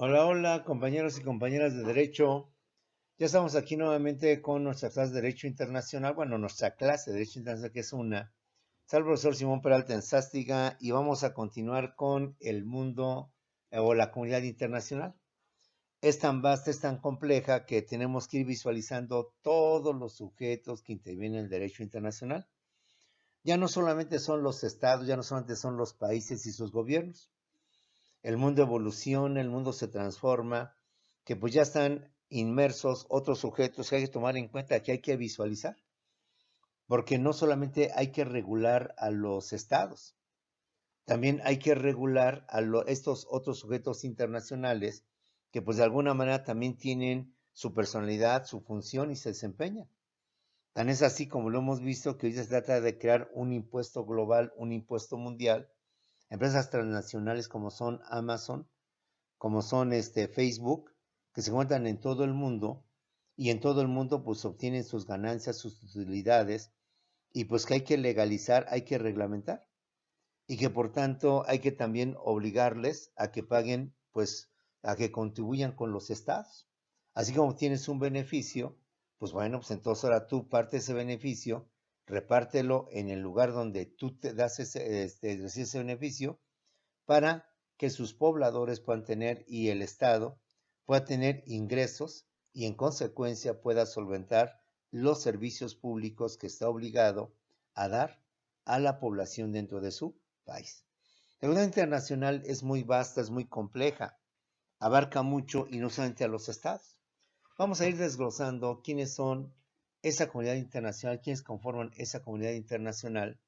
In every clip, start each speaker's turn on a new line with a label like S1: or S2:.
S1: Hola, hola, compañeros y compañeras de Derecho. Ya estamos aquí nuevamente con nuestra clase de Derecho Internacional. Bueno, nuestra clase de Derecho Internacional, que es una. Está el profesor Simón Peralta en Sástiga y vamos a continuar con el mundo o la comunidad internacional. Es tan vasta, es tan compleja que tenemos que ir visualizando todos los sujetos que intervienen en el derecho internacional. Ya no solamente son los estados, ya no solamente son los países y sus gobiernos. El mundo evoluciona, el mundo se transforma, que pues ya están inmersos otros sujetos que hay que tomar en cuenta, que hay que visualizar, porque no solamente hay que regular a los estados, también hay que regular a estos otros sujetos internacionales que pues de alguna manera también tienen su personalidad, su función y se desempeñan. Tan es así como lo hemos visto que hoy se trata de crear un impuesto global, un impuesto mundial, empresas transnacionales como son Amazon, como son Facebook, que se encuentran en todo el mundo y en todo el mundo pues obtienen sus ganancias, sus utilidades y pues que hay que legalizar, hay que reglamentar y que por tanto hay que también obligarles a que paguen pues a que contribuyan con los estados. Así como tienes un beneficio, pues bueno, pues entonces ahora tú parte de ese beneficio, repártelo en el lugar donde tú te das recibes ese beneficio para que sus pobladores puedan tener y el Estado pueda tener ingresos y en consecuencia pueda solventar los servicios públicos que está obligado a dar a la población dentro de su país. La comunidad internacional es muy vasta, es muy compleja, abarca mucho y no solamente a los estados. Vamos a ir desglosando quiénes son esa comunidad internacional, quiénes conforman esa comunidad internacional,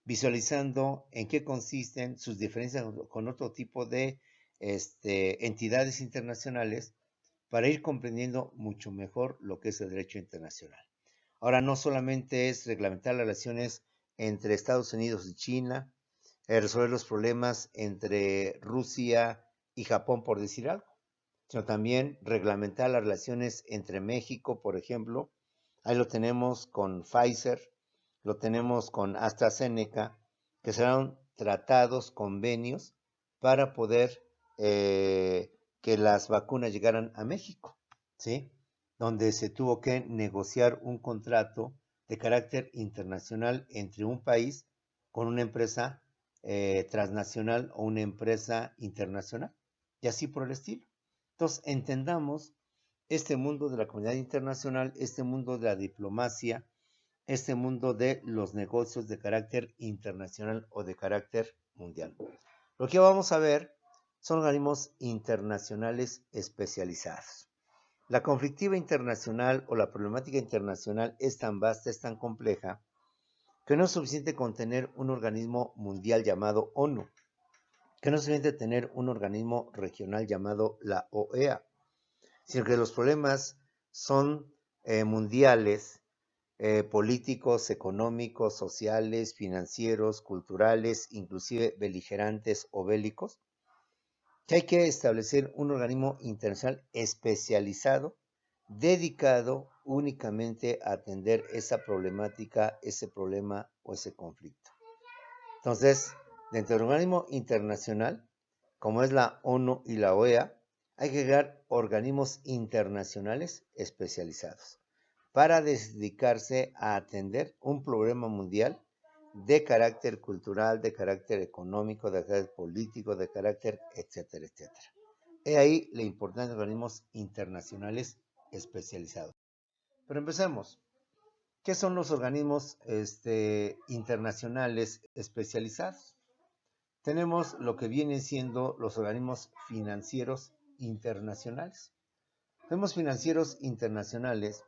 S1: visualizando en qué consisten sus diferencias con otro tipo de entidades internacionales para ir comprendiendo mucho mejor lo que es el derecho internacional. Ahora, no solamente es reglamentar las relaciones entre Estados Unidos y China, resolver los problemas entre Rusia y Japón, por decir algo, sino también reglamentar las relaciones entre México, por ejemplo. Ahí lo tenemos con Pfizer, lo tenemos con AstraZeneca, que serán tratados, convenios, para poder que las vacunas llegaran a México, ¿sí? Donde se tuvo que negociar un contrato de carácter internacional entre un país con una empresa transnacional o una empresa internacional, y así por el estilo. Entonces, entendamos este mundo de la comunidad internacional, este mundo de la diplomacia, este mundo de los negocios de carácter internacional o de carácter mundial. Lo que vamos a ver son organismos internacionales especializados. La conflictiva internacional o la problemática internacional es tan vasta, es tan compleja, que no es suficiente con tener un organismo mundial llamado ONU, que no es suficiente tener un organismo regional llamado la OEA, sino que los problemas son mundiales, políticos, económicos, sociales, financieros, culturales, inclusive beligerantes o bélicos, que hay que establecer un organismo internacional especializado, dedicado únicamente a atender esa problemática, ese problema o ese conflicto. Entonces, dentro del organismo internacional, como es la ONU y la OEA, hay que crear organismos internacionales especializados para dedicarse a atender un problema mundial de carácter cultural, de carácter económico, de carácter político, de carácter, etcétera, etcétera. He ahí la importancia de organismos internacionales especializados. Pero empecemos. ¿Qué son los organismos internacionales especializados? Tenemos lo que vienen siendo los organismos financieros internacionales. Los financieros internacionales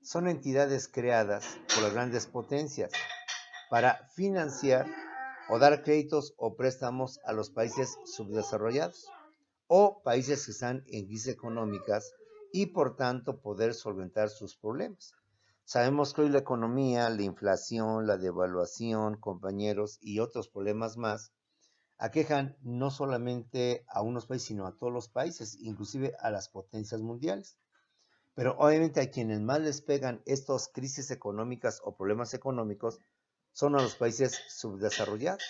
S1: son entidades creadas por las grandes potencias para financiar o dar créditos o préstamos a los países subdesarrollados o países que están en crisis económicas y por tanto poder solventar sus problemas. Sabemos que hoy la economía, la inflación, la devaluación, compañeros, y otros problemas más aquejan no solamente a unos países, sino a todos los países, inclusive a las potencias mundiales. Pero obviamente a quienes más les pegan estas crisis económicas o problemas económicos son a los países subdesarrollados.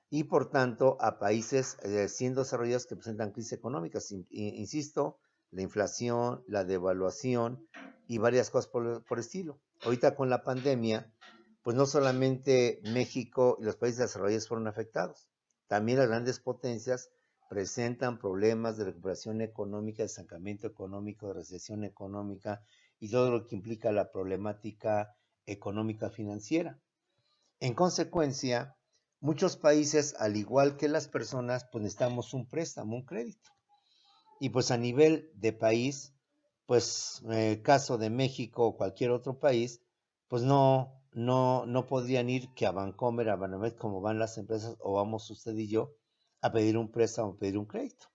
S1: y por tanto a países siendo desarrollados que presentan crisis económicas. Insisto, la inflación, la devaluación y varias cosas por estilo. Ahorita con la pandemia, pues no solamente México y los países desarrollados fueron afectados, también las grandes potencias presentan problemas de recuperación económica, de estancamiento económico, de recesión económica y todo lo que implica la problemática económica financiera. En consecuencia, muchos países, al igual que las personas, pues necesitamos un préstamo, un crédito. Y pues a nivel de país, pues caso de México o cualquier otro país, pues no podrían ir que a Bancomer, a Banamex, como van las empresas, o vamos usted y yo, a pedir un préstamo, a pedir un crédito.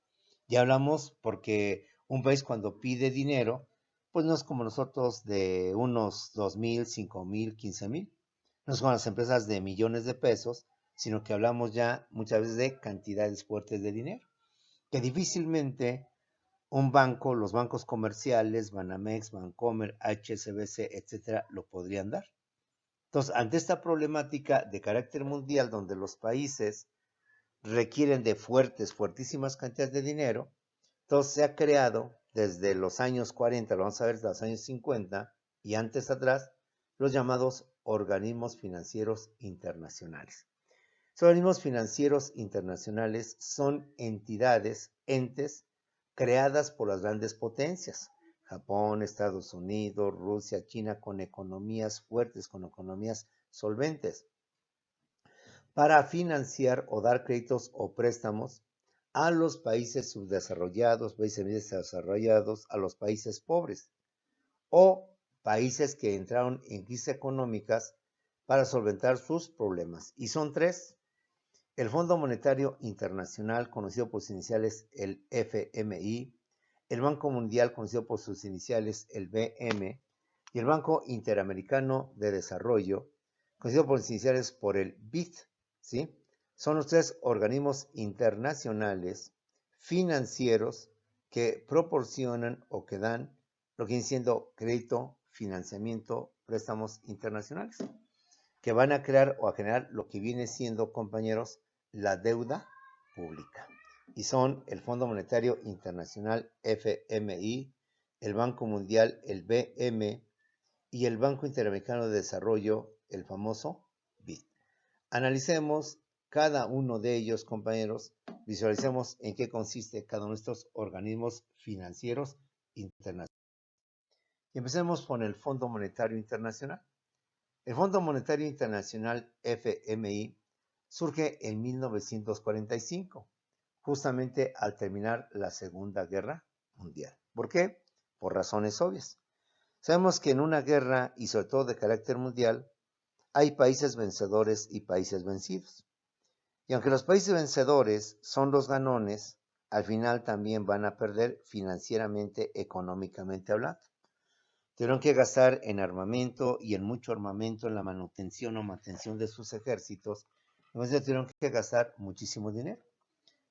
S1: Ya hablamos porque un país cuando pide dinero, pues no es como nosotros de unos 2,000, 5,000, 15,000. No es como las empresas de millones de pesos, sino que hablamos ya muchas veces de cantidades fuertes de dinero, que difícilmente un banco, los bancos comerciales, Banamex, Bancomer, HSBC, etcétera, lo podrían dar. Entonces, ante esta problemática de carácter mundial, donde los países requieren de fuertísimas cantidades de dinero, entonces se ha creado desde los años 40, lo vamos a ver desde los años 50 y antes atrás, los llamados organismos financieros internacionales. Los organismos financieros internacionales son entidades, entes, creadas por las grandes potencias, Japón, Estados Unidos, Rusia, China, con economías fuertes, con economías solventes, para financiar o dar créditos o préstamos a los países subdesarrollados, países desarrollados, a los países pobres o países que entraron en crisis económicas para solventar sus problemas. Y son tres: el Fondo Monetario Internacional, conocido por sus iniciales el FMI, el Banco Mundial, conocido por sus iniciales el BM, y el Banco Interamericano de Desarrollo, conocido por sus iniciales por el BID, ¿sí? Son los tres organismos internacionales financieros que proporcionan o que dan lo que viene siendo crédito, financiamiento, préstamos internacionales, que van a crear o a generar lo que viene siendo, compañeros, la deuda pública. Y son el Fondo Monetario Internacional, FMI, el Banco Mundial, el BM, y el Banco Interamericano de Desarrollo, el famoso BID. Analicemos cada uno de ellos, compañeros, visualicemos en qué consiste cada uno de estos organismos financieros internacionales. Y empecemos con el Fondo Monetario Internacional. El Fondo Monetario Internacional, FMI, surge en 1945, justamente al terminar la Segunda Guerra Mundial. ¿Por qué? Por razones obvias. Sabemos que en una guerra, y sobre todo de carácter mundial, hay países vencedores y países vencidos. Y aunque los países vencedores son los ganones, al final también van a perder financieramente, económicamente hablando. Tuvieron que gastar en armamento y en mucho armamento en la manutención o mantención de sus ejércitos. Entonces tuvieron que gastar muchísimo dinero.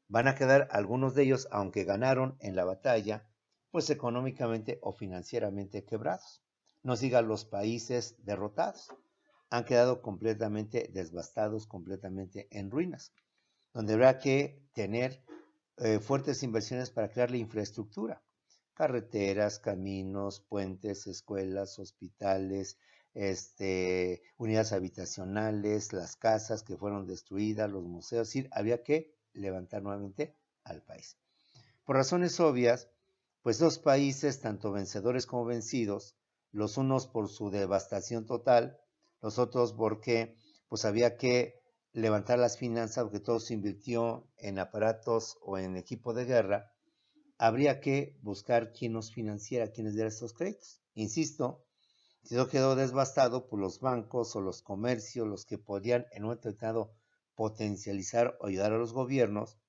S1: Van a quedar algunos de ellos, aunque ganaron en la batalla, pues económicamente o financieramente quebrados. No sigan los países derrotados. Han quedado completamente devastados, completamente en ruinas, donde habrá que tener fuertes inversiones para crear la infraestructura: carreteras, caminos, puentes, escuelas, hospitales, unidades habitacionales, las casas que fueron destruidas, los museos. Es decir, había que levantar nuevamente al país. Por razones obvias, pues dos países, tanto vencedores como vencidos, los unos por su devastación total, los otros porque pues había que levantar las finanzas, porque todo se invirtió en aparatos o en equipo de guerra, habría que buscar quién nos financiara, quién nos diera estos créditos. Insisto, si eso quedó devastado, pues los bancos o los comercios, los que podían en un momento determinado potencializar o ayudar a los gobiernos,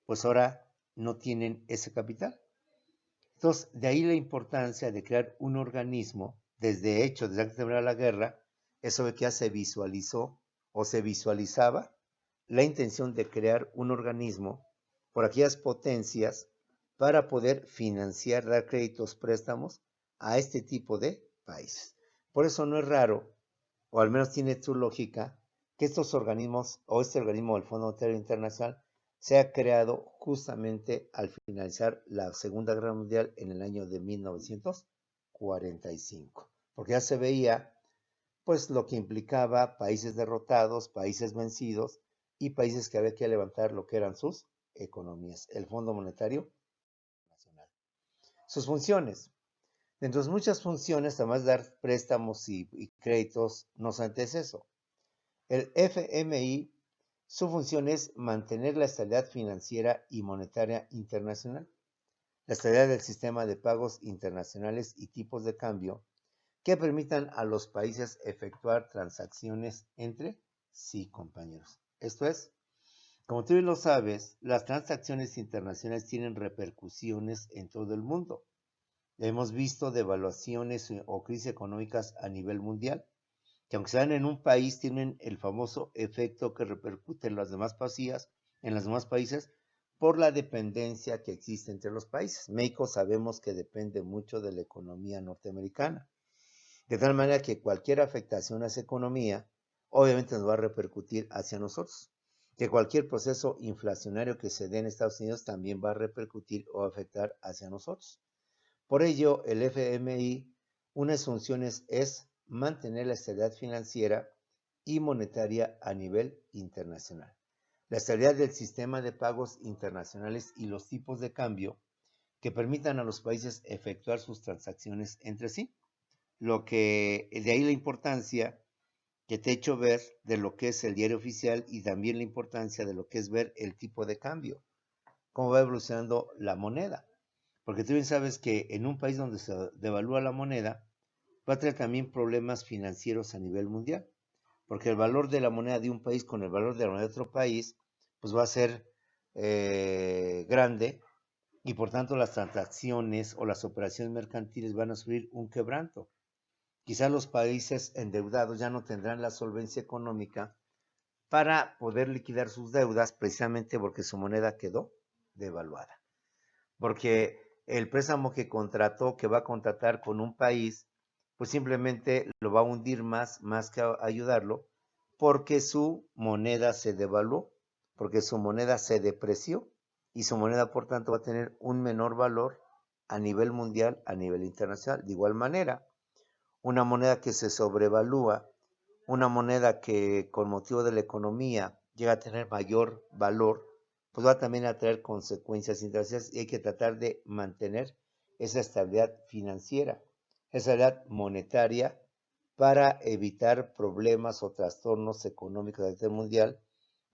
S1: pues ahora no tienen ese capital. Entonces, de ahí la importancia de crear un organismo, desde antes de terminar la guerra, eso de que ya se visualizó o se visualizaba la intención de crear un organismo por aquellas potencias para poder financiar, dar créditos, préstamos a este tipo de países. Por eso no es raro, o al menos tiene su lógica, que estos organismos o este organismo del Fondo Monetario Internacional se ha creado justamente al finalizar la Segunda Guerra Mundial en el año de 1945, porque ya se veía pues lo que implicaba países derrotados, países vencidos y países que había que levantar lo que eran sus economías, el Fondo Monetario Nacional. Sus funciones. Dentro de muchas funciones, además de dar préstamos y créditos, no solamente es eso. El FMI, su función es mantener la estabilidad financiera y monetaria internacional, la estabilidad del sistema de pagos internacionales y tipos de cambio que permitan a los países efectuar transacciones entre sí, compañeros. Esto es, como tú bien lo sabes, las transacciones internacionales tienen repercusiones en todo el mundo. Hemos visto devaluaciones o crisis económicas a nivel mundial, que aunque sean en un país, tienen el famoso efecto que repercute en las demás países, por la dependencia que existe entre los países. México sabemos que depende mucho de la economía norteamericana, de tal manera que cualquier afectación a esa economía, obviamente nos va a repercutir hacia nosotros. Que cualquier proceso inflacionario que se dé en Estados Unidos también va a repercutir o afectar hacia nosotros. Por ello, el FMI, una de sus funciones es mantener la estabilidad financiera y monetaria a nivel internacional. La estabilidad del sistema de pagos internacionales y los tipos de cambio que permitan a los países efectuar sus transacciones entre sí. Lo que, de ahí la importancia que te he hecho ver de lo que es el diario oficial y también la importancia de lo que es ver el tipo de cambio, cómo va evolucionando la moneda. Porque tú bien sabes que en un país donde se devalúa la moneda, va a tener también problemas financieros a nivel mundial. Porque el valor de la moneda de un país con el valor de la moneda de otro país, pues va a ser grande y por tanto las transacciones o las operaciones mercantiles van a sufrir un quebranto. Quizás los países endeudados ya no tendrán la solvencia económica para poder liquidar sus deudas precisamente porque su moneda quedó devaluada. Porque el préstamo que contrató, que va a contratar con un país, pues simplemente lo va a hundir más que ayudarlo, porque su moneda se devaluó, porque su moneda se depreció y su moneda, por tanto, va a tener un menor valor a nivel mundial, a nivel internacional. De igual manera, una moneda que se sobrevalúa, una moneda que con motivo de la economía llega a tener mayor valor, pues va también a traer consecuencias internacionales y hay que tratar de mantener esa estabilidad financiera, esa estabilidad monetaria para evitar problemas o trastornos económicos a nivel mundial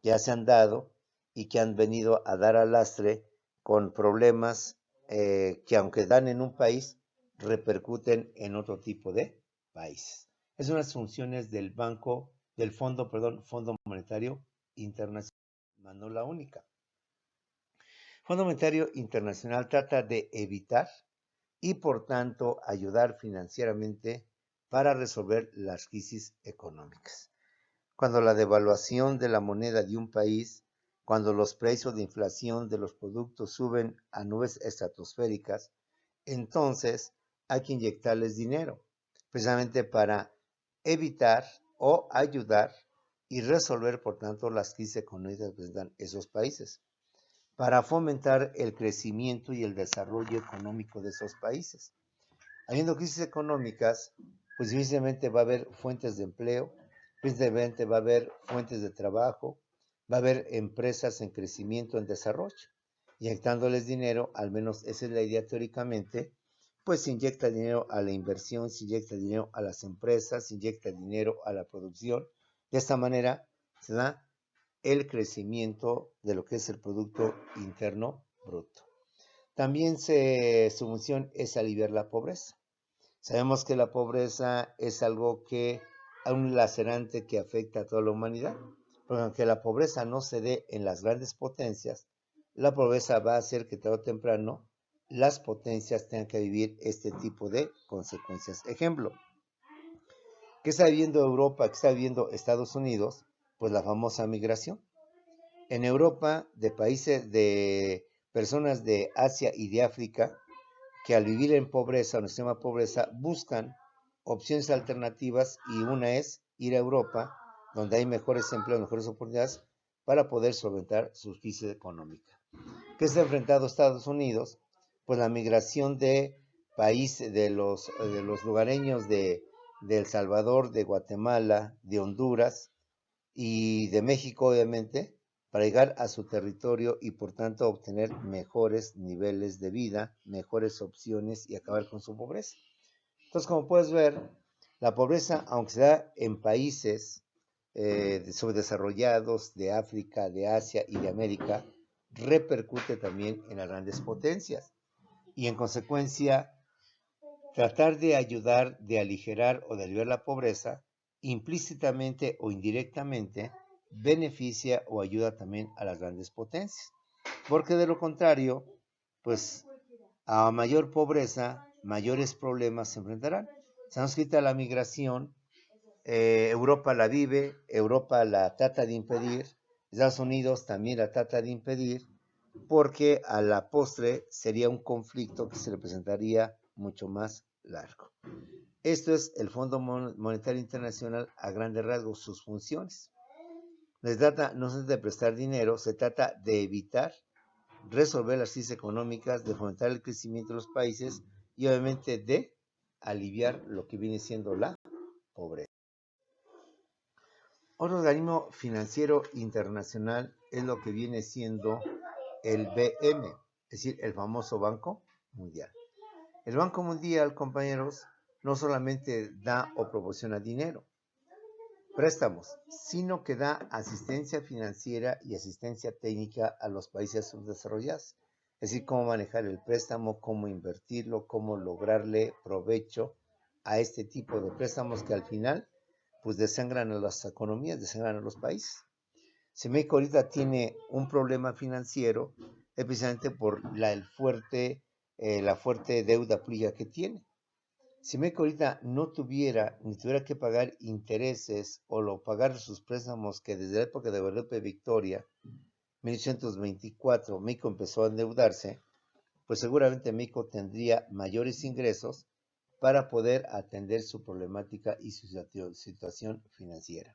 S1: que ya se han dado y que han venido a dar al lastre con problemas que aunque dan en un país, repercuten en otro tipo de países. Es unas funciones del Fondo Monetario Internacional, no la única. Fondo Monetario Internacional trata de evitar y por tanto ayudar financieramente para resolver las crisis económicas. Cuando la devaluación de la moneda de un país, cuando los precios de inflación de los productos suben a nubes estratosféricas, entonces hay que inyectarles dinero, precisamente para evitar o ayudar y resolver, por tanto, las crisis económicas que presentan esos países, para fomentar el crecimiento y el desarrollo económico de esos países. Habiendo crisis económicas, pues evidentemente va a haber fuentes de empleo, evidentemente va a haber fuentes de trabajo, va a haber empresas en crecimiento, en desarrollo, inyectándoles dinero, al menos esa es la idea teóricamente, pues se inyecta dinero a la inversión, se inyecta dinero a las empresas, se inyecta dinero a la producción. De esta manera se da el crecimiento de lo que es el Producto Interno Bruto. También su función es aliviar la pobreza. Sabemos que la pobreza es algo que un lacerante que afecta a toda la humanidad, porque aunque la pobreza no se dé en las grandes potencias, la pobreza va a hacer que tarde o temprano las potencias tengan que vivir este tipo de consecuencias. Ejemplo, ¿qué está viviendo Europa? ¿Qué está viviendo Estados Unidos? Pues la famosa migración. En Europa, de países de personas de Asia y de África, que al vivir en pobreza o en extrema pobreza buscan opciones alternativas y una es ir a Europa, donde hay mejores empleos, mejores oportunidades para poder solventar su crisis económica. ¿Qué se ha enfrentado Estados Unidos? Pues la migración de países, de los lugareños de El Salvador, de Guatemala, de Honduras y de México, obviamente, para llegar a su territorio y por tanto obtener mejores niveles de vida, mejores opciones y acabar con su pobreza. Entonces, como puedes ver, la pobreza, aunque se da en países subdesarrollados de África, de Asia y de América, repercute también en las grandes potencias. Y en consecuencia, tratar de ayudar, de aligerar o de aliviar la pobreza, implícitamente o indirectamente, beneficia o ayuda también a las grandes potencias. Porque de lo contrario, pues a mayor pobreza, mayores problemas se enfrentarán. Se nos quita la migración, Europa la vive, Europa la trata de impedir, Estados Unidos también la trata de impedir, porque a la postre sería un conflicto que se representaría mucho más largo. Esto es el Fondo Monetario Internacional a grandes rasgos, sus funciones. No se trata de prestar dinero, se trata de evitar, resolver las crisis económicas, de fomentar el crecimiento de los países y obviamente de aliviar lo que viene siendo la pobreza. Otro organismo financiero internacional es lo que viene siendo el BM, es decir, el famoso Banco Mundial. El Banco Mundial, compañeros, no solamente da o proporciona dinero, préstamos, sino que da asistencia financiera y asistencia técnica a los países subdesarrollados. Es decir, cómo manejar el préstamo, cómo invertirlo, cómo lograrle provecho a este tipo de préstamos que al final pues desangran a las economías, desangran a los países. Si México ahorita tiene un problema financiero, es precisamente por la fuerte deuda pública que tiene. Si México ahorita no tuviera, ni tuviera que pagar intereses o pagar sus préstamos que desde la época de Guadalupe Victoria, 1824, México empezó a endeudarse, pues seguramente México tendría mayores ingresos para poder atender su problemática y su situación financiera.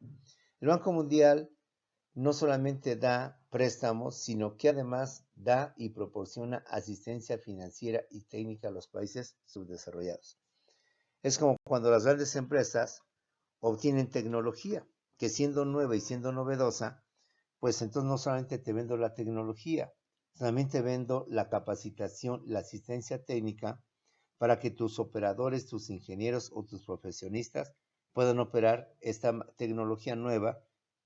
S1: El Banco Mundial no solamente da préstamos, sino que además da y proporciona asistencia financiera y técnica a los países subdesarrollados. Es como cuando las grandes empresas obtienen tecnología, que siendo nueva y siendo novedosa, pues entonces no solamente te vendo la tecnología, también te vendo la capacitación, la asistencia técnica para que tus operadores, tus ingenieros o tus profesionistas puedan operar esta tecnología nueva,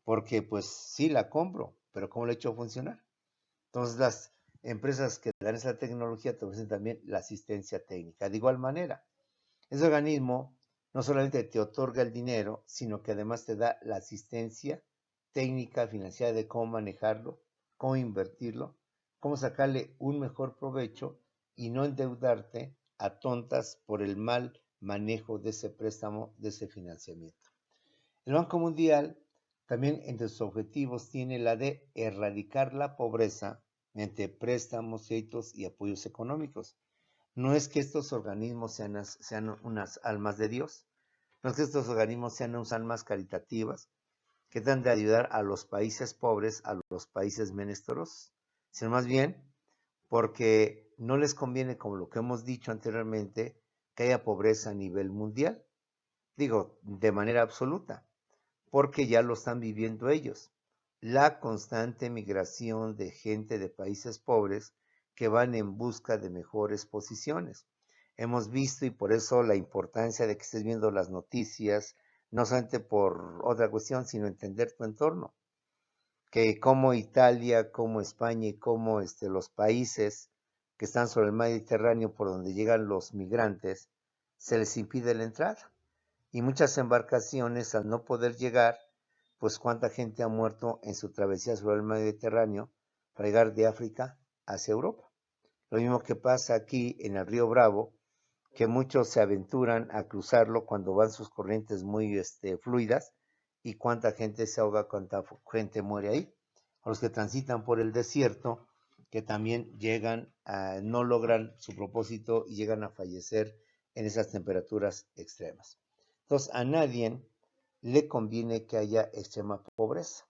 S1: porque pues sí la compro, pero ¿cómo la he hecho funcionar? Entonces las empresas que dan esa tecnología te ofrecen también la asistencia técnica. De igual manera, ese organismo no solamente te otorga el dinero, sino que además te da la asistencia técnica, financiera de cómo manejarlo, cómo invertirlo, cómo sacarle un mejor provecho y no endeudarte a tontas por el mal manejo de ese préstamo, de ese financiamiento. El Banco Mundial también entre sus objetivos tiene la de erradicar la pobreza mediante préstamos, créditos y apoyos económicos. No es que estos organismos sean unas almas de Dios, no es que estos organismos sean unas almas caritativas que tratan de ayudar a los países pobres, a los países menesterosos, sino más bien porque no les conviene, como lo que hemos dicho anteriormente, que haya pobreza a nivel mundial. Digo, de manera absoluta, porque ya lo están viviendo ellos. La constante migración de gente de países pobres que van en busca de mejores posiciones. Hemos visto, y por eso la importancia de que estés viendo las noticias, no solamente por otra cuestión, sino entender tu entorno, que como Italia, como España y como los países que están sobre el Mediterráneo por donde llegan los migrantes, se les impide la entrada. Y muchas embarcaciones, al no poder llegar, pues cuánta gente ha muerto en su travesía sobre el Mediterráneo para llegar de África hacia Europa. Lo mismo que pasa aquí en el río Bravo, que muchos se aventuran a cruzarlo cuando van sus corrientes muy fluidas, y cuánta gente se ahoga, cuánta gente muere ahí. O los que transitan por el desierto, que también no logran su propósito y llegan a fallecer en esas temperaturas extremas. Entonces, a nadie le conviene que haya extrema pobreza,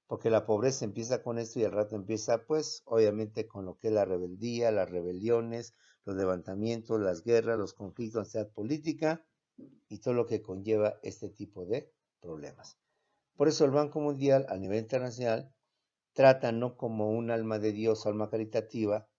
S1: porque la pobreza empieza con esto y al rato empieza, pues, obviamente con lo que es la rebeldía, las rebeliones, los levantamientos, las guerras, los conflictos, ansiedad política y todo lo que conlleva este tipo de problemas. Por eso el Banco Mundial a nivel internacional trata no como un alma de Dios o alma caritativa,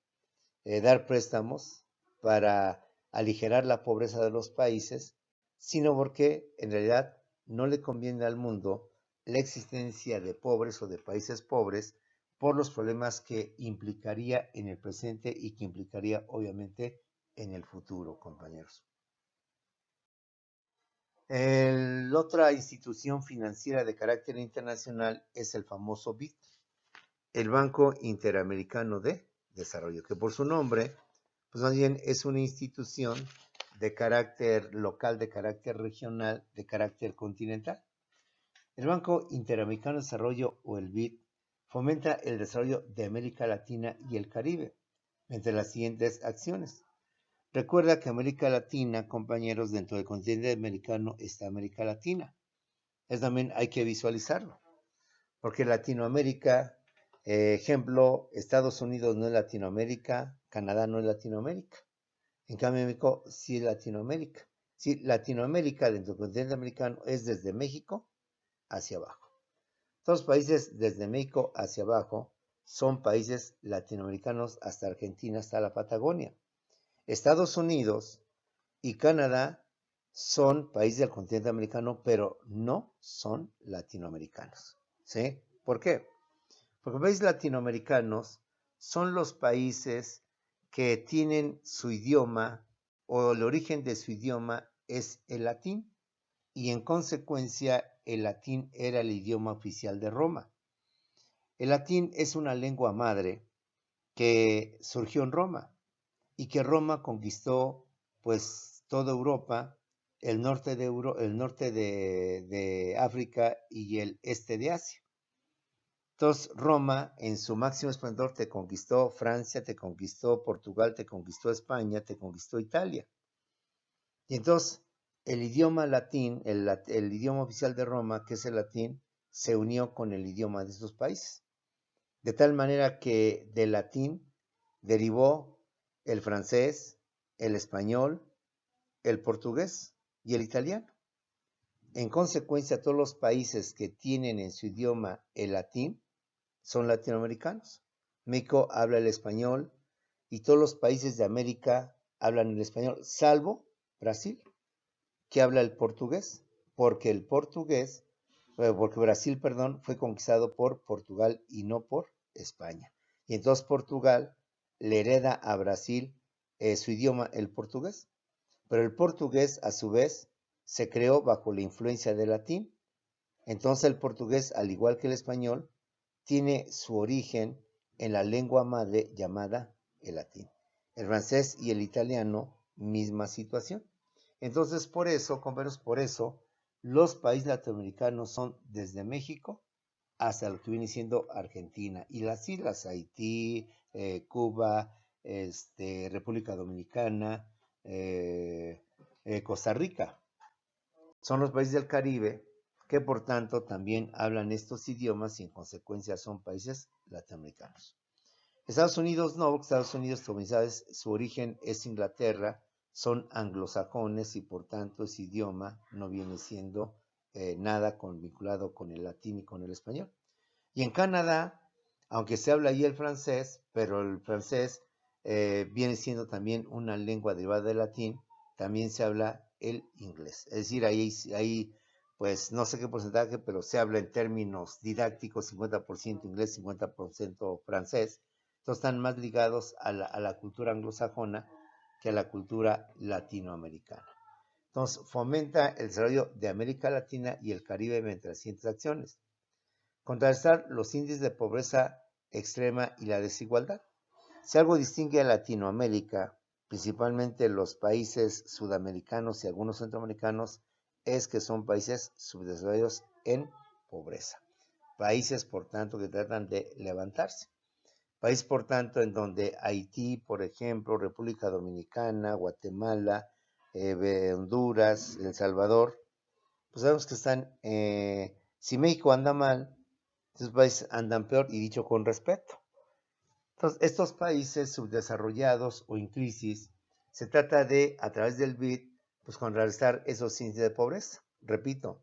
S1: dar préstamos para aligerar la pobreza de los países, sino porque en realidad no le conviene al mundo la existencia de pobres o de países pobres por los problemas que implicaría en el presente y que implicaría obviamente en el futuro, compañeros. La otra institución financiera de carácter internacional es el famoso BID, el Banco Interamericano de Desarrollo, que por su nombre, pues más bien es una institución de carácter local, de carácter regional, de carácter continental. El Banco Interamericano de Desarrollo, o el BID, fomenta el desarrollo de América Latina y el Caribe, entre las siguientes acciones. Recuerda que América Latina, compañeros, dentro del continente americano está América Latina. Es también hay que visualizarlo, porque Latinoamérica, ejemplo, Estados Unidos no es Latinoamérica, Canadá no es Latinoamérica. En cambio, México sí es Latinoamérica. Sí, Latinoamérica dentro del continente americano es desde México hacia abajo. Todos los países desde México hacia abajo son países latinoamericanos hasta Argentina, hasta la Patagonia. Estados Unidos y Canadá son países del continente americano, pero no son latinoamericanos. ¿Sí? ¿Por qué? Porque los países latinoamericanos son los países que tienen su idioma o el origen de su idioma es el latín y en consecuencia el latín era el idioma oficial de Roma. El latín es una lengua madre que surgió en Roma y que Roma conquistó pues toda Europa, el norte de África y el este de Asia. Entonces Roma en su máximo esplendor te conquistó Francia, te conquistó Portugal, te conquistó España, te conquistó Italia. Y entonces el idioma latín, el idioma oficial de Roma, que es el latín, se unió con el idioma de estos países. De tal manera que del latín derivó el francés, el español, el portugués y el italiano. En consecuencia, todos los países que tienen en su idioma el latín son latinoamericanos. México habla el español y todos los países de América hablan el español, salvo Brasil, que habla el portugués, porque Brasil, perdón, fue conquistado por Portugal y no por España. Y entonces Portugal le hereda a Brasil su idioma, el portugués. Pero el portugués, a su vez, se creó bajo la influencia del latín. Entonces el portugués, al igual que el español, tiene su origen en la lengua madre llamada el latín. El francés y el italiano, misma situación. Entonces, por eso, compañeros, por eso, los países latinoamericanos son desde México hasta lo que viene siendo Argentina y las islas Haití, Cuba, República Dominicana, Costa Rica. Son los países del Caribe que por tanto también hablan estos idiomas y en consecuencia son países latinoamericanos. Estados Unidos no, Estados Unidos, como sabes, su origen es Inglaterra, son anglosajones y por tanto ese idioma no viene siendo nada vinculado con el latín y con el español. Y en Canadá, aunque se habla ahí el francés, pero el francés viene siendo también una lengua derivada del latín, también se habla el inglés. Es decir, ahí pues no sé qué porcentaje, pero se habla en términos didácticos, 50% inglés, 50% francés. Entonces están más ligados a la cultura anglosajona que a la cultura latinoamericana. Entonces fomenta el desarrollo de América Latina y el Caribe mediante las siguientes acciones. Contrarrestar los índices de pobreza extrema y la desigualdad. Si algo distingue a Latinoamérica, principalmente los países sudamericanos y algunos centroamericanos, es que son países subdesarrollados en pobreza. Países, por tanto, que tratan de levantarse. País, por tanto, en donde Haití, por ejemplo, República Dominicana, Guatemala, Honduras, El Salvador, pues sabemos que si México anda mal, estos países andan peor, y dicho con respeto. Entonces, estos países subdesarrollados o en crisis, se trata de, a través del BID, pues contrarrestar esos índices de pobreza. Repito,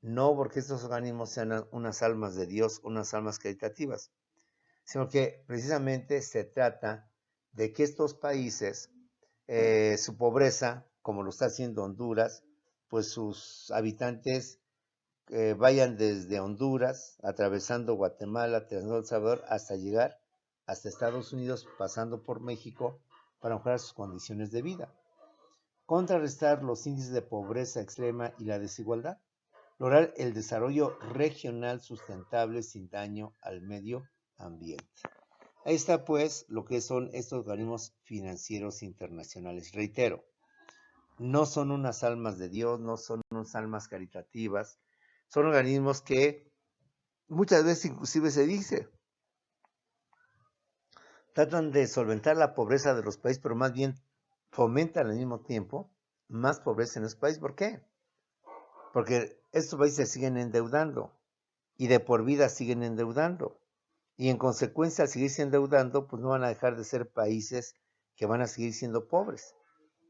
S1: no porque estos organismos sean unas almas de Dios, unas almas caritativas, sino que precisamente se trata de que estos países, su pobreza, como lo está haciendo Honduras, pues sus habitantes vayan desde Honduras, atravesando Guatemala, atravesando El Salvador, hasta llegar hasta Estados Unidos, pasando por México, para mejorar sus condiciones de vida. Contrarrestar los índices de pobreza extrema y la desigualdad. Lograr el desarrollo regional sustentable sin daño al medio ambiente. Ahí está pues lo que son estos organismos financieros internacionales. Reitero, no son unas almas de Dios, no son unas almas caritativas, son organismos que muchas veces inclusive se dice, tratan de solventar la pobreza de los países, pero más bien fomentan al mismo tiempo más pobreza en los países. ¿Por qué? Porque estos países se siguen endeudando y de por vida siguen endeudando. Y en consecuencia, al seguirse endeudando, pues no van a dejar de ser países que van a seguir siendo pobres.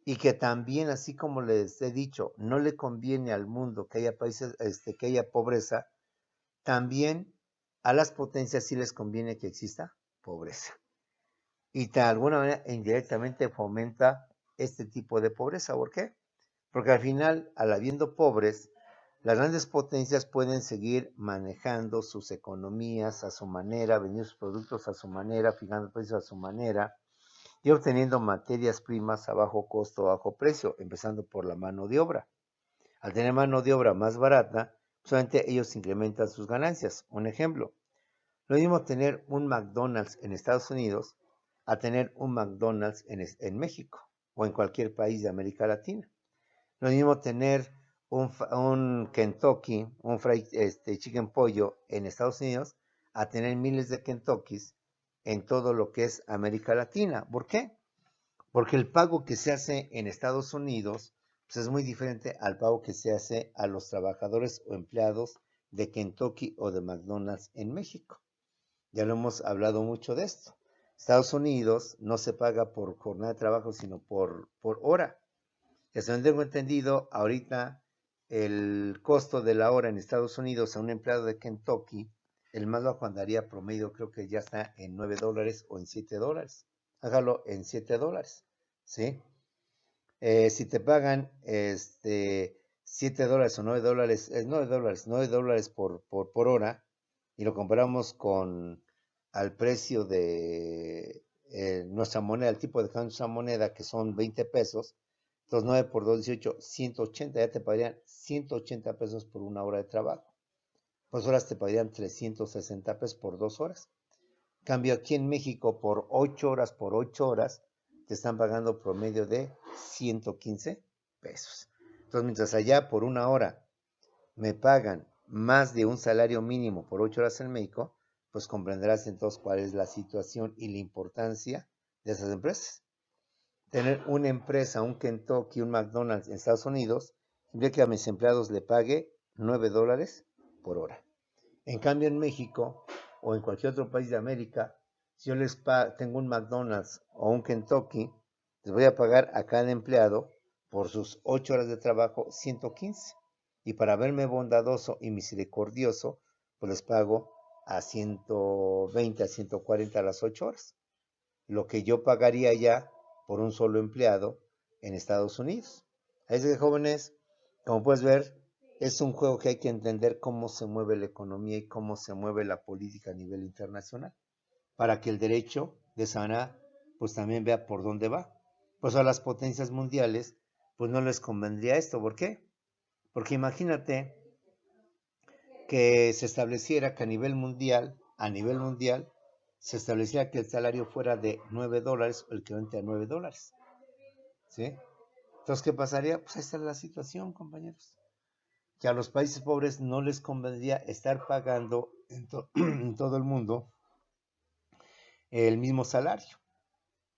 S1: Y que también, así como les he dicho, no le conviene al mundo que haya países, que haya pobreza, también a las potencias sí les conviene que exista pobreza. Y de alguna manera indirectamente fomenta este tipo de pobreza. ¿Por qué? Porque al final, al habiendo pobres, las grandes potencias pueden seguir manejando sus economías a su manera, vendiendo sus productos a su manera, fijando precios a su manera y obteniendo materias primas a bajo costo, a bajo precio, empezando por la mano de obra. Al tener mano de obra más barata, solamente ellos incrementan sus ganancias. Un ejemplo, lo mismo tener un McDonald's en Estados Unidos a tener un McDonald's en México o en cualquier país de América Latina. Lo mismo tener un Kentucky, un fried chicken pollo en Estados Unidos, a tener miles de Kentuckys en todo lo que es América Latina. ¿Por qué? Porque el pago que se hace en Estados Unidos pues es muy diferente al pago que se hace a los trabajadores o empleados de Kentucky o de McDonald's en México. Ya lo hemos hablado mucho de esto. Estados Unidos no se paga por jornada de trabajo, sino por hora. Eso no tengo entendido, ahorita el costo de la hora en Estados Unidos a un empleado de Kentucky, el más bajo andaría promedio, creo que ya está en $9 o en $7. Hágalo en $7, ¿sí? Si te pagan $7 o $9, $9 por hora, y lo comparamos con al precio de nuestra moneda, el tipo de cambio de nuestra moneda, que son 20 pesos, entonces 9 por 2, 18, 180, ya te pagarían 180 pesos por una hora de trabajo. Pues horas te pagarían 360 pesos por 2 horas. Cambio aquí en México por 8 horas, te están pagando promedio de 115 pesos. Entonces, mientras allá por una hora me pagan más de un salario mínimo por 8 horas en México, pues comprenderás entonces cuál es la situación y la importancia de esas empresas. Tener una empresa, un Kentucky, un McDonald's en Estados Unidos, implica que a mis empleados le pague $9 por hora. En cambio, en México o en cualquier otro país de América, si yo tengo un McDonald's o un Kentucky, les voy a pagar a cada empleado por sus 8 horas de trabajo 115. Y para verme bondadoso y misericordioso, pues les pago a 120, a 140 a las 8 horas. Lo que yo pagaría ya por un solo empleado en Estados Unidos. Así que, jóvenes, como puedes ver, es un juego que hay que entender cómo se mueve la economía y cómo se mueve la política a nivel internacional, para que el derecho de esa manera pues también vea por dónde va. Pues a las potencias mundiales pues no les convendría esto. ¿Por qué? Porque imagínate que se estableciera que a nivel mundial, se estableciera que el salario fuera de $9 o el equivalente a $9. ¿Sí? Entonces, ¿qué pasaría? Pues ahí está la situación, compañeros. Que a los países pobres no les convendría estar pagando en todo el mundo el mismo salario.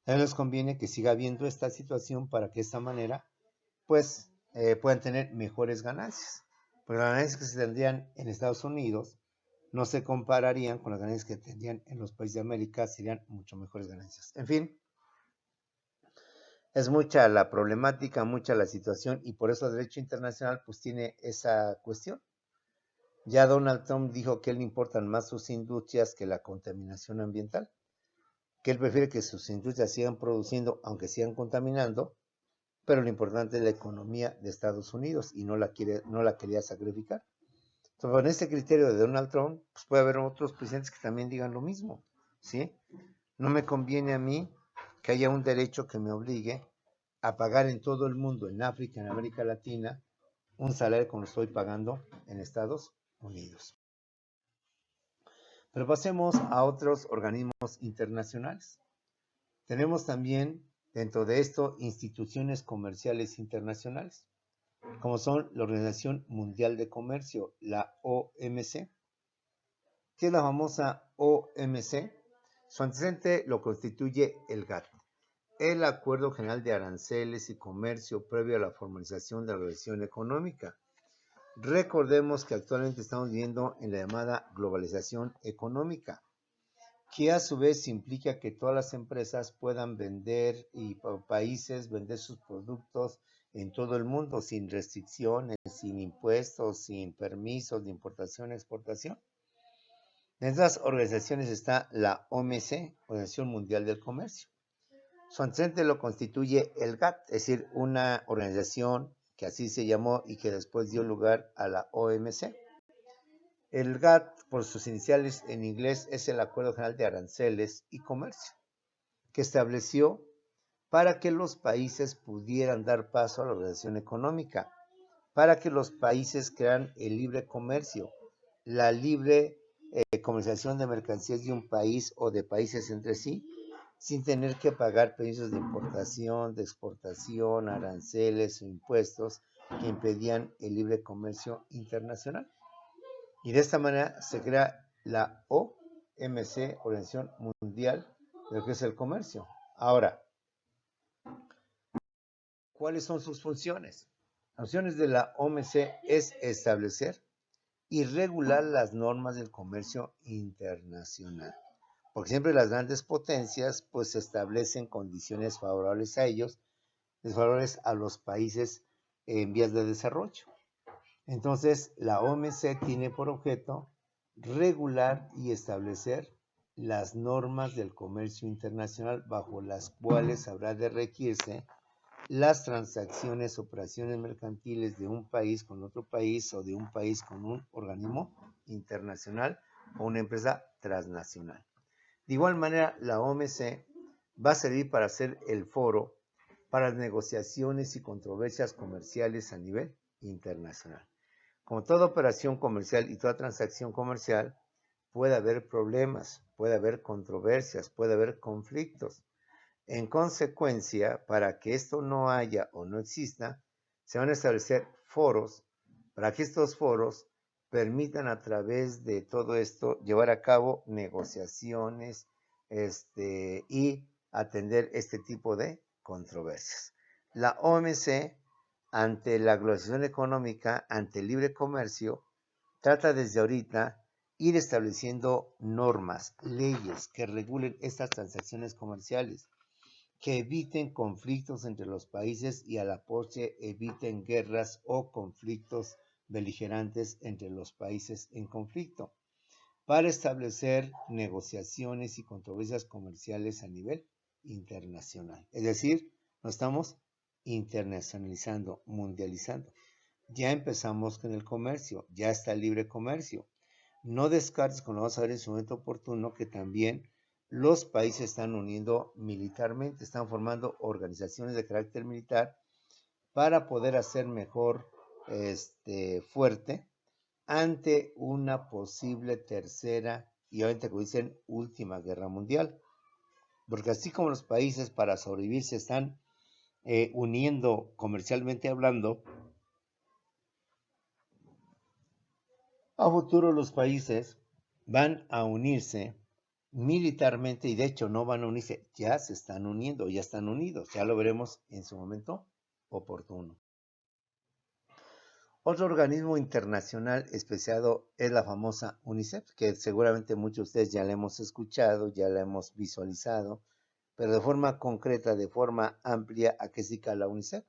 S1: A ellos les conviene que siga habiendo esta situación para que de esta manera, pues, puedan tener mejores ganancias. Porque las ganancias que se tendrían en Estados Unidos no se compararían con las ganancias que tendrían en los países de América, serían mucho mejores ganancias. En fin, es mucha la problemática, mucha la situación, y por eso el derecho internacional pues tiene esa cuestión. Ya Donald Trump dijo que a él le importan más sus industrias que la contaminación ambiental, que él prefiere que sus industrias sigan produciendo, aunque sigan contaminando, pero lo importante es la economía de Estados Unidos y no la quería sacrificar. Entonces, con este criterio de Donald Trump, pues puede haber otros presidentes que también digan lo mismo, ¿sí? No me conviene a mí que haya un derecho que me obligue a pagar en todo el mundo, en África, en América Latina, un salario como lo estoy pagando en Estados Unidos. Pero pasemos a otros organismos internacionales. Tenemos también dentro de esto instituciones comerciales internacionales, como son la Organización Mundial de Comercio, la OMC. ¿Qué es la famosa OMC? Su antecedente lo constituye el GATT, el Acuerdo General de Aranceles y Comercio previo a la formalización de la Organización Económica. Recordemos que actualmente estamos viviendo en la llamada globalización económica, que a su vez implica que todas las empresas puedan vender y países vender sus productos en todo el mundo sin restricciones, sin impuestos, sin permisos de importación y exportación. En estas organizaciones está la OMC, Organización Mundial del Comercio. Su antecedente lo constituye el GATT, es decir, una organización que así se llamó y que después dio lugar a la OMC. El GATT, por sus iniciales en inglés, es el Acuerdo General de Aranceles y Comercio, que estableció para que los países pudieran dar paso a la organización económica, para que los países crearan el libre comercio, la libre comercialización de mercancías de un país o de países entre sí, sin tener que pagar permisos de importación, de exportación, aranceles o impuestos que impedían el libre comercio internacional. Y de esta manera se crea la OMC, Organización Mundial de lo que es el Comercio. Ahora, ¿cuáles son sus funciones? Las funciones de la OMC es establecer y regular las normas del comercio internacional. Porque siempre las grandes potencias pues establecen condiciones favorables a ellos, desfavorables a los países en vías de desarrollo. Entonces, la OMC tiene por objeto regular y establecer las normas del comercio internacional bajo las cuales habrá de regirse las transacciones, operaciones mercantiles de un país con otro país o de un país con un organismo internacional o una empresa transnacional. De igual manera, la OMC va a servir para ser el foro para las negociaciones y controversias comerciales a nivel internacional. Como toda operación comercial y toda transacción comercial, puede haber problemas, puede haber controversias, puede haber conflictos. En consecuencia, para que esto no haya o no exista, se van a establecer foros para que estos foros permitan a través de todo esto llevar a cabo negociaciones y atender este tipo de controversias. La OMC, ante la globalización económica, ante el libre comercio, trata desde ahorita ir estableciendo normas, leyes que regulen estas transacciones comerciales, que eviten conflictos entre los países y a la postre eviten guerras o conflictos beligerantes entre los países en conflicto, para establecer negociaciones y controversias comerciales a nivel internacional. Es decir, nos estamos internacionalizando, mundializando. Ya empezamos con el comercio, ya está el libre comercio. No descartes, como vamos a ver en su momento oportuno, que también los países están uniendo militarmente, están formando organizaciones de carácter militar para poder hacer mejor fuerte ante una posible tercera y obviamente, como dicen, última guerra mundial. Porque así como los países para sobrevivir se están uniendo comercialmente hablando, a futuro los países van a unirse militarmente y de hecho no van a unirse, ya se están uniendo, ya están unidos, ya lo veremos en su momento oportuno. Otro organismo internacional especializado es la famosa UNICEF, que seguramente muchos de ustedes ya la hemos escuchado, ya la hemos visualizado, pero de forma concreta, de forma amplia, ¿a qué significa la UNICEF?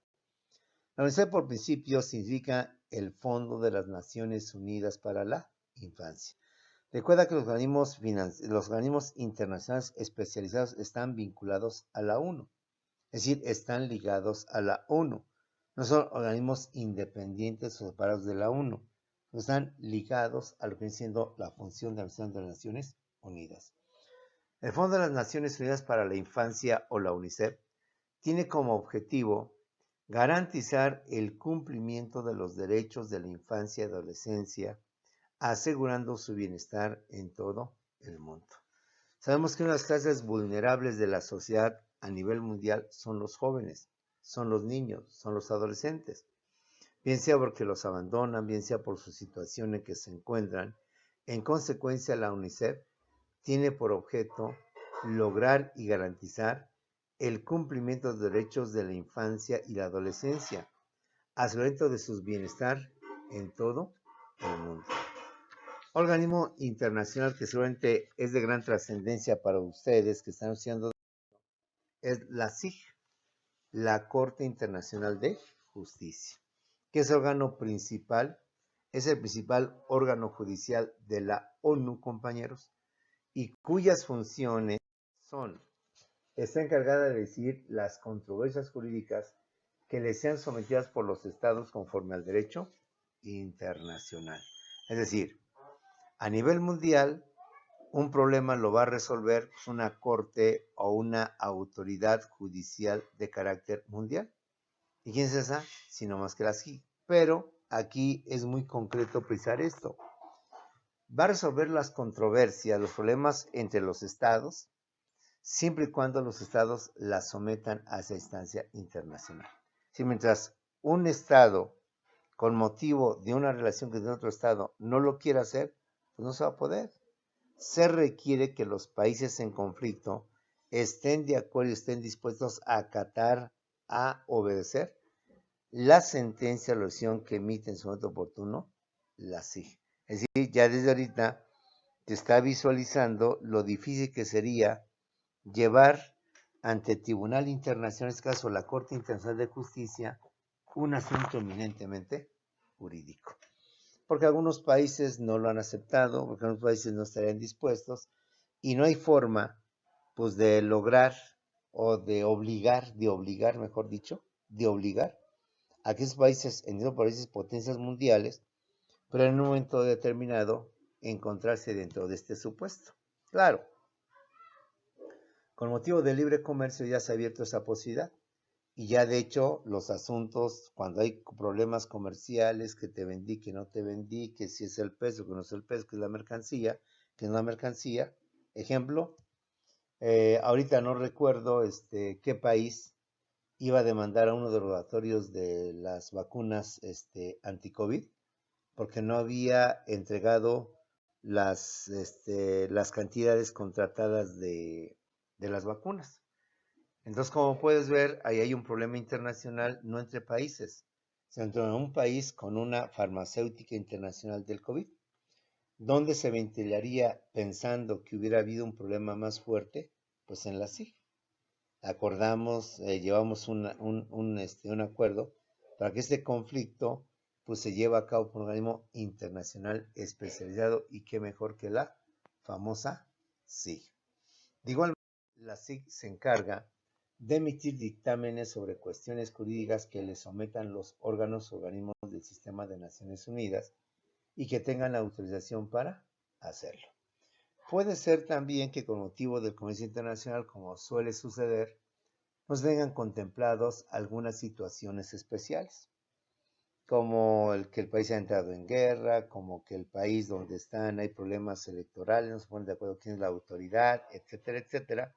S1: La UNICEF por principio significa el Fondo de las Naciones Unidas para la Infancia. Recuerda que los organismos internacionales especializados están vinculados a la ONU, es decir, están ligados a la ONU. No son organismos independientes o separados de la ONU, están ligados a lo que viene siendo la función de la Organización de las Naciones Unidas. El Fondo de las Naciones Unidas para la Infancia o la UNICEF tiene como objetivo garantizar el cumplimiento de los derechos de la infancia y adolescencia, asegurando su bienestar en todo el mundo. Sabemos que una de las clases vulnerables de la sociedad a nivel mundial son los jóvenes, son los niños, son los adolescentes, bien sea porque los abandonan, bien sea por su situación en que se encuentran. En consecuencia, la UNICEF tiene por objeto lograr y garantizar el cumplimiento de los derechos de la infancia y la adolescencia, asegurando de su bienestar en todo el mundo. Organismo internacional que seguramente es de gran trascendencia para ustedes que están haciendo es la CIG, la Corte Internacional de Justicia, que es el órgano principal, es el principal órgano judicial de la ONU, compañeros, y cuyas funciones son, está encargada de decidir las controversias jurídicas que le sean sometidas por los estados conforme al derecho internacional. Es decir, a nivel mundial, un problema lo va a resolver una corte o una autoridad judicial de carácter mundial. ¿Y quién es esa? Sino más que la CIG. Pero aquí es muy concreto precisar esto. Va a resolver las controversias, los problemas entre los estados, siempre y cuando los estados la sometan a esa instancia internacional. Si mientras un estado, con motivo de una relación que tiene otro estado, no lo quiere hacer, pues no se va a poder. Se requiere que los países en conflicto estén de acuerdo y estén dispuestos a acatar, a obedecer la sentencia o la decisión que emite en su momento oportuno la CIG. Es decir, ya desde ahorita te está visualizando lo difícil que sería llevar ante el Tribunal Internacional, en este caso la Corte Internacional de Justicia, un asunto eminentemente jurídico. Porque algunos países no lo han aceptado, porque algunos países no estarían dispuestos, y no hay forma, pues, de lograr o de obligar, mejor dicho, de obligar a que esos países, en esos países potencias mundiales, pero en un momento determinado, encontrarse dentro de este supuesto. Claro, con motivo del libre comercio ya se ha abierto esa posibilidad. Y ya de hecho los asuntos, cuando hay problemas comerciales, que te vendí, que no te vendí, que si es el peso, que no es el peso, que es la mercancía, que no es la mercancía. Ejemplo, ahorita no recuerdo qué país iba a demandar a uno de los laboratorios de las vacunas anti-COVID, porque no había entregado las cantidades contratadas de las vacunas. Entonces, como puedes ver, ahí hay un problema internacional, no entre países, sino entre un país con una farmacéutica internacional del COVID, donde se ventilaría pensando que hubiera habido un problema más fuerte, pues en la CIG. Acordamos, llevamos un acuerdo para que este conflicto pues se lleve a cabo por un organismo internacional especializado, y qué mejor que la famosa CIG. De igual manera, la CIG se encarga de emitir dictámenes sobre cuestiones jurídicas que le sometan los órganos o organismos del sistema de Naciones Unidas y que tengan la autorización para hacerlo. Puede ser también que con motivo del comercio internacional, como suele suceder, nos vengan contemplados algunas situaciones especiales, como el que el país ha entrado en guerra, como que el país donde están hay problemas electorales, no se ponen de acuerdo quién es la autoridad, etcétera, etcétera.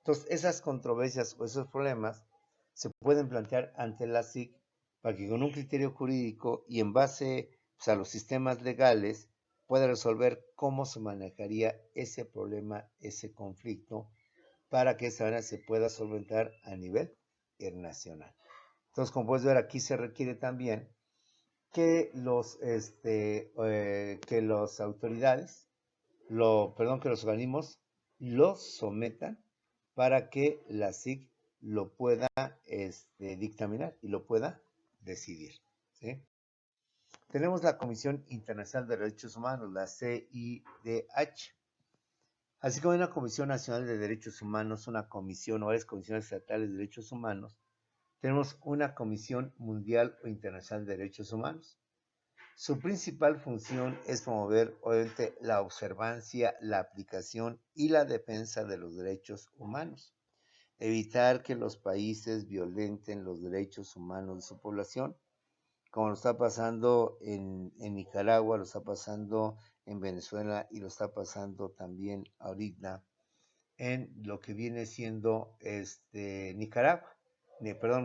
S1: Entonces, esas controversias o esos problemas se pueden plantear ante la SIC para que con un criterio jurídico y en base, pues, a los sistemas legales pueda resolver cómo se manejaría ese problema, ese conflicto, para que esa manera se pueda solventar a nivel internacional. Entonces, como puedes ver, aquí se requiere también que que las autoridades, que los organismos lo sometan para que la SIC lo pueda dictaminar y lo pueda decidir. ¿Sí? Tenemos la Comisión Internacional de Derechos Humanos, la CIDH, así como una Comisión Nacional de Derechos Humanos, una comisión o varias comisiones estatales de derechos humanos. Tenemos una Comisión Mundial o Internacional de Derechos Humanos. Su principal función es promover, obviamente, la observancia, la aplicación y la defensa de los derechos humanos, evitar que los países violenten los derechos humanos de su población, como lo está pasando en Nicaragua, lo está pasando en Venezuela y lo está pasando también ahorita en lo que viene siendo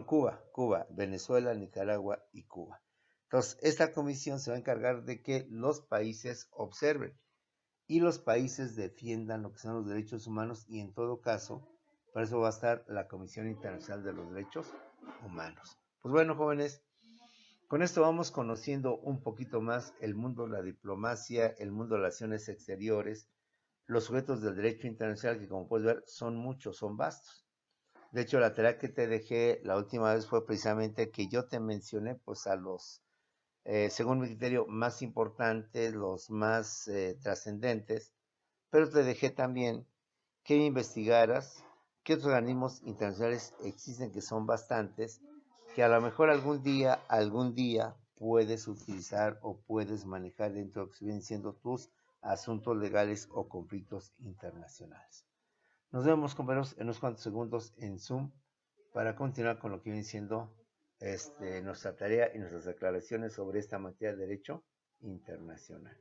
S1: Cuba, Venezuela, Nicaragua y Cuba. Entonces, esta comisión se va a encargar de que los países observen y los países defiendan lo que son los derechos humanos y en todo caso, para eso va a estar la Comisión Internacional de los Derechos Humanos. Pues bueno, jóvenes, con esto vamos conociendo un poquito más el mundo de la diplomacia, el mundo de las relaciones exteriores, los sujetos del derecho internacional, que como puedes ver son muchos, son vastos. De hecho, la tarea que te dejé la última vez fue precisamente que yo te mencioné pues a los, según mi criterio, más importantes, los más trascendentes, pero te dejé también que investigaras qué otros organismos internacionales existen, que son bastantes, que a lo mejor algún día puedes utilizar o puedes manejar dentro de lo que vienen siendo tus asuntos legales o conflictos internacionales. Nos vemos, compañeros, en unos cuantos segundos en Zoom para continuar con lo que viene siendo nuestra tarea y nuestras declaraciones sobre esta materia de derecho internacional.